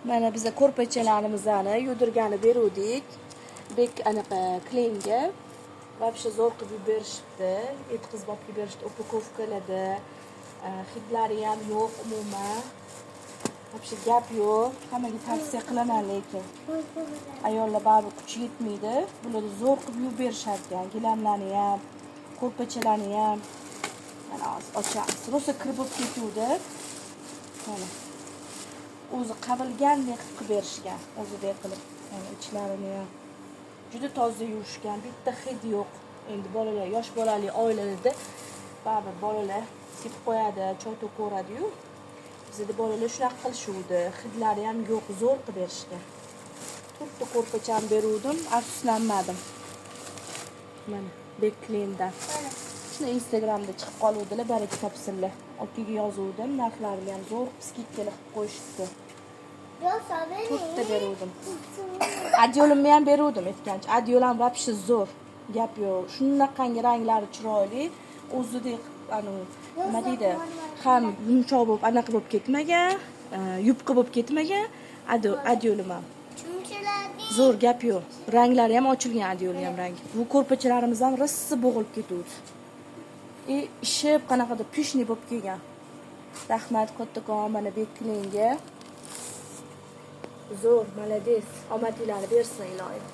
Mana biza ko'rpachalarimizni yudirgani beruvdik. Bek anaqa klenga. Вообще zo'r qilib berishibdi. Yetkazib olib berishdi, upakovkalarda. Hidlari ham yo'q umuman. Вообще gap yo'q. Hammaga tavsiya qilaman lekin. Ayollar baribir kuchi yetmaydi. Bularni zo'r qilib yuvib berishar ekan. Gilamlarni ham, ko'rpachalarni ham. Mana ochamiz. Rosa kir bo'lib ketuvdi. Mana. O'zi qavilgandek qilib berishgan. O'zidek qilib. Mana ichlarini ham juda toza yuvishgan. Bitta hid yo'q. Endi bolalar, yosh bolali oilalarda baribir bolalar sepib qo'yadi, choy to'kaveradi-yu. Bizda bolalar shunaqa qilishuvdi. Hidlari ham yo'q, zo'r qilib berishgan. To'rtta ko'rpacham beruvdim, afsuslanmadim. Mana Beklendan. Shuni Instagramda chiqib qoluvdilar, baraka topsinlar. Ortiga yozuvdim, narxlarini ham zo'r skidkalar qilib qo'yishdi. To'rtta beruvdim. Adyolimni ham beruvdim aytgancha. Adyolam вообще zo'r. Gap yo'q. Shunaqangi ranglari chiroyli. O'zidek nima deydi? Ham yumshoq bo'lib, anaqa bo'lib ketmagan, yupqa bo'lib ketmagan adyolim ham. Zo'r gap yo'q. Ranglari ham ochilgan adyolim ham rangi. Bu ko'rpachalarimiz ham rossa bo'g'ilib ketuvdi. Ishib qanaqadir pishni bo'lib kelgan. Rahmat kattakon mana Beklenga. Zo'r, malades. Omadinglarni bersin iloyim.